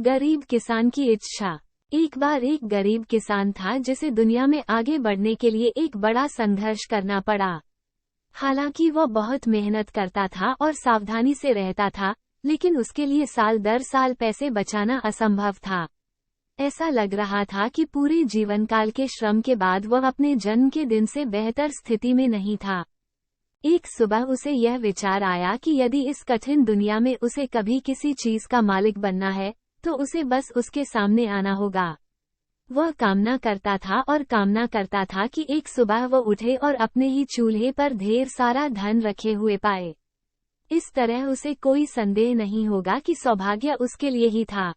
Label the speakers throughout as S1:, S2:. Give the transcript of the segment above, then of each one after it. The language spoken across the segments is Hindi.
S1: गरीब किसान की इच्छा। एक बार एक गरीब किसान था जिसे दुनिया में आगे बढ़ने के लिए एक बड़ा संघर्ष करना पड़ा। हालांकि वह बहुत मेहनत करता था और सावधानी से रहता था, लेकिन उसके लिए साल दर साल पैसे बचाना असंभव था। ऐसा लग रहा था कि पूरे जीवनकाल के श्रम के बाद वह अपने जन्म के दिन से बेहतर स्थिति में नहीं था। एक सुबह उसे यह विचार आया कि यदि इस कठिन दुनिया में उसे कभी किसी चीज का मालिक बनना है, तो उसे बस उसके सामने आना होगा। वह कामना करता था और कामना करता था कि एक सुबह वह उठे और अपने ही चूल्हे पर ढेर सारा धन रखे हुए पाए। इस तरह उसे कोई संदेह नहीं होगा कि सौभाग्य उसके लिए ही था।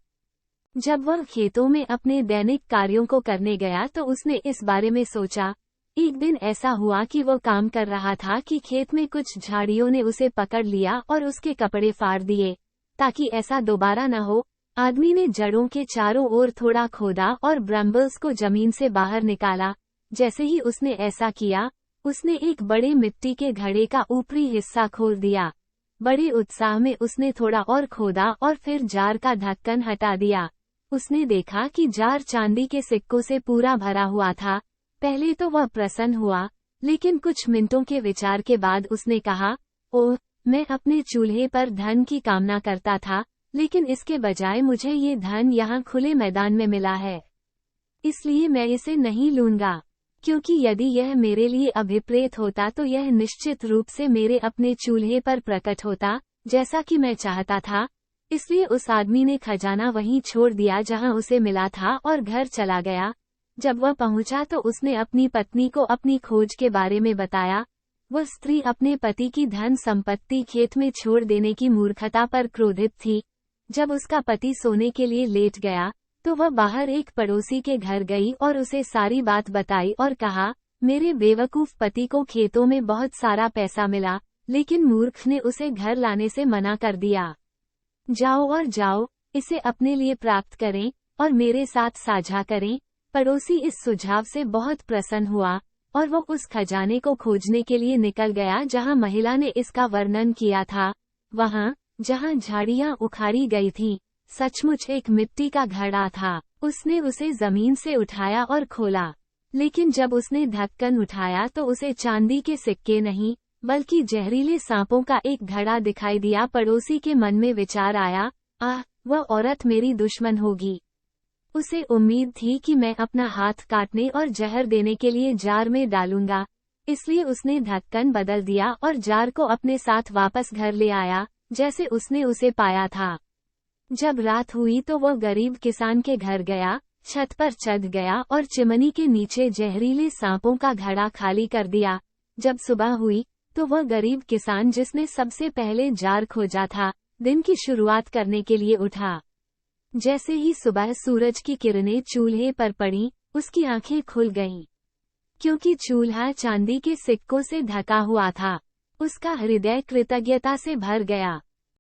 S1: जब वह खेतों में अपने दैनिक कार्यों को करने गया तो उसने इस बारे में सोचा। एक दिन ऐसा हुआ कि वह काम कर रहा था कि खेत में कुछ झाड़ियों ने उसे पकड़ लिया और उसके कपड़े फाड़ दिए। ताकि ऐसा दोबारा न हो, आदमी ने जड़ों के चारों ओर थोड़ा खोदा और ब्रम्बल्स को जमीन से बाहर निकाला। जैसे ही उसने ऐसा किया, उसने एक बड़े मिट्टी के घड़े का ऊपरी हिस्सा खोल दिया। बड़े उत्साह में उसने थोड़ा और खोदा और फिर जार का ढक्कन हटा दिया। उसने देखा कि जार चांदी के सिक्कों से पूरा भरा हुआ था। पहले तो वह प्रसन्न हुआ, लेकिन कुछ मिनटों के विचार के बाद उसने कहा, ओह, मैं अपने चूल्हे पर धन की कामना करता था, लेकिन इसके बजाय मुझे ये धन यहाँ खुले मैदान में मिला है। इसलिए मैं इसे नहीं लूंगा, क्योंकि यदि यह मेरे लिए अभिप्रेत होता तो यह निश्चित रूप से मेरे अपने चूल्हे पर प्रकट होता, जैसा कि मैं चाहता था। इसलिए उस आदमी ने खजाना वहीं छोड़ दिया जहां उसे मिला था और घर चला गया। जब वह पहुंचा तो उसने अपनी पत्नी को अपनी खोज के बारे में बताया। वह स्त्री अपने पति की धन संपत्ति खेत में छोड़ देने की मूर्खता पर क्रोधित थी। जब उसका पति सोने के लिए लेट गया, तो वह बाहर एक पड़ोसी के घर गई और उसे सारी बात बताई और कहा, मेरे बेवकूफ पति को खेतों में बहुत सारा पैसा मिला, लेकिन मूर्ख ने उसे घर लाने से मना कर दिया। जाओ, इसे अपने लिए प्राप्त करें और मेरे साथ साझा करें। पड़ोसी इस सुझाव से बहुत प्रसन्न हुआ और वो उस खजाने को खोजने के लिए निकल गया जहां महिला ने इसका वर्णन किया था। वहां, जहां झाड़ियां उखाड़ी गई थीं, सचमुच एक मिट्टी का घड़ा था। उसने उसे जमीन से उठाया और खोला, लेकिन जब उसने ढक्कन उठाया तो उसे चांदी के सिक्के नहीं, बल्कि जहरीले सांपों का एक घड़ा दिखाई दिया। पड़ोसी के मन में विचार आया, आह, वह औरत मेरी दुश्मन होगी। उसे उम्मीद थी कि मैं अपना हाथ काटने और जहर देने के लिए जार में डालूंगा। इसलिए उसने ढक्कन बदल दिया और जार को अपने साथ वापस घर ले आया, जैसे उसने उसे पाया था। जब रात हुई तो वह गरीब किसान के घर गया, छत पर चढ़ गया और चिमनी के नीचे जहरीले सांपों का घड़ा खाली कर दिया। जब सुबह हुई तो वह गरीब किसान जिसने सबसे पहले जार खोजा था, दिन की शुरुआत करने के लिए उठा। जैसे ही सुबह सूरज की किरणें चूल्हे पर पड़ी, उसकी आंखें खुल गईं। क्योंकि चूल्हा चांदी के सिक्कों से ढका हुआ था, उसका हृदय कृतज्ञता से भर गया।